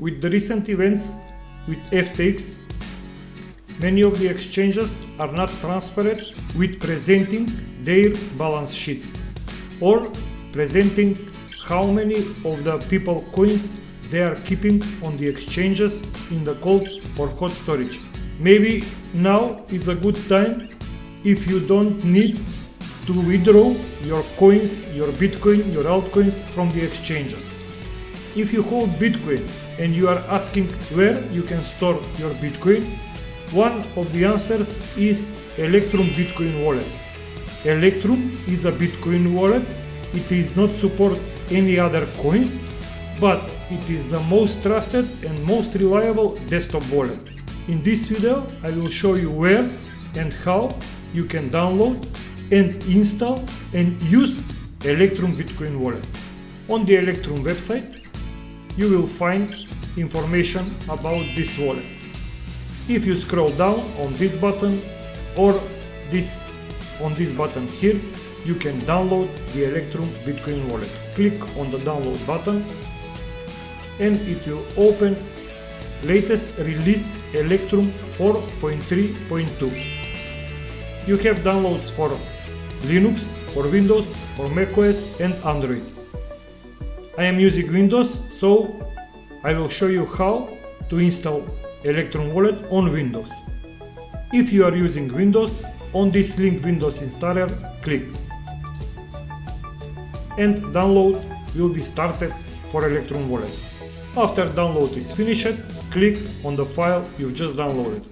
with the recent events with FTX, many of the exchanges are not transparent with presenting their balance sheets or presenting how many of the people coins they are keeping on the exchanges in the cold or hot storage. Maybe now is a good time if you don't need to withdraw your coins, your Bitcoin, your altcoins from the exchanges. If you hold Bitcoin and you are asking where you can store your Bitcoin, one of the answers is Electrum Bitcoin wallet. Electrum is a Bitcoin wallet. It does not support any other coins, but it is the most trusted and most reliable desktop wallet. In this video, I will show you where and how you can download and install and use Electrum Bitcoin wallet. On the Electrum website, you will find information about this wallet. If you scroll down on this button or on this button here, you can download the Electrum Bitcoin wallet. Click on the download button and it will open latest release Electrum 4.3.2. You have downloads for Linux, for Windows, for macOS and Android. I am using Windows, so I will show you how to install Electrum wallet on Windows. If you are using Windows, on this link Windows installer, click. And download will be started for Electrum wallet. After download is finished, click on the file you've just downloaded.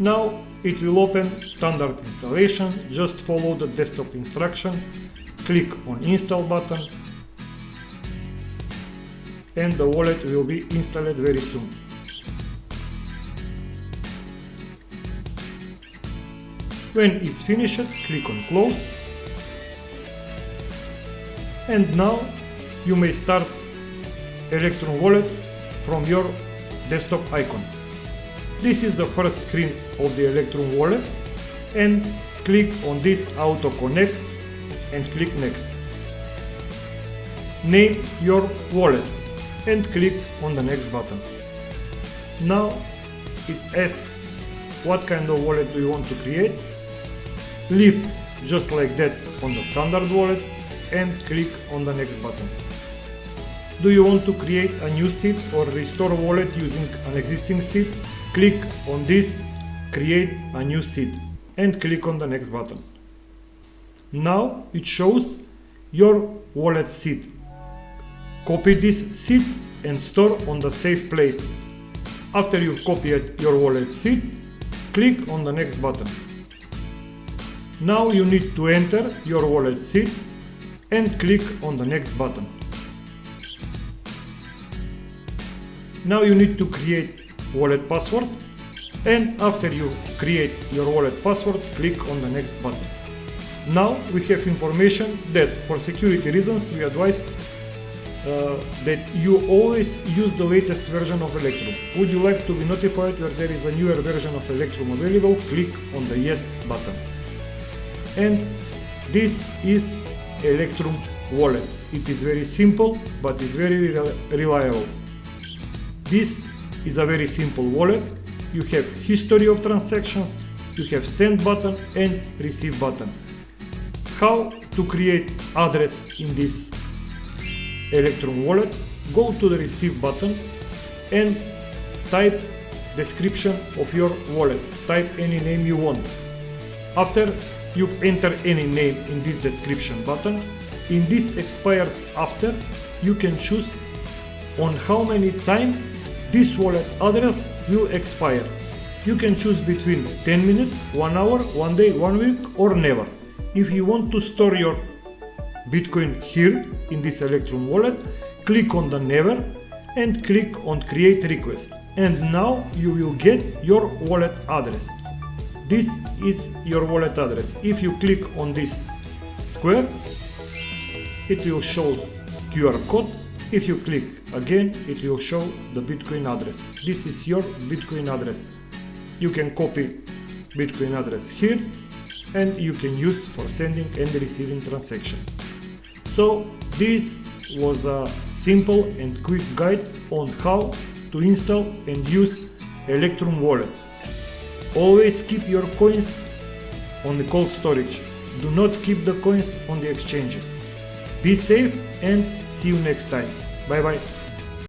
Now it will open standard installation. Just follow the desktop instruction, click on install button, and the wallet will be installed very soon. When it's finished, click on close. And now you may start Electrum wallet from your desktop icon. This is the first screen of the Electrum wallet, and click on this auto connect and click next. Name your wallet and click on the next button. Now it asks what kind of wallet do you want to create. Leave just like that on the standard wallet and click on the next button. Do you want to create a new seed or restore wallet using an existing seed? Click on this create a new seed and click on the next button. Now it shows your wallet seed. Copy this seed and store on the safe place. After you've copied your wallet seed, click on the next button. Now you need to enter your wallet seed and click on the next button. Now you need to create wallet password, and after you create your wallet password, click on the next button. Now we have information that for security reasons we advise that you always use the latest version of Electrum. Would you like to be notified where there is a newer version of Electrum available? Click on the yes button. And this is Electrum wallet. It is very simple, but is very reliable. This is a very simple wallet. You have history of transactions, you have send button and receive button. How to create address in this Electrum wallet? Go to the receive button and type description of your wallet. Type any name you want. After you've entered any name in this description button, in this expires after, you can choose on how many time this wallet address will expire. You can choose between 10 minutes, 1 hour, 1 day, 1 week or never. If you want to store your Bitcoin here in this Electrum wallet, click on the never and click on create request. And now you will get your wallet address. This is your wallet address. If you click on this square, it will show QR code. If you click again, it will show the Bitcoin address. This is your Bitcoin address. You can copy Bitcoin address here and you can use for sending and receiving transaction. So this was a simple and quick guide on how to install and use Electrum wallet. Always keep your coins on the cold storage. Do not keep the coins on the exchanges. Be safe and see you next time. Bye bye.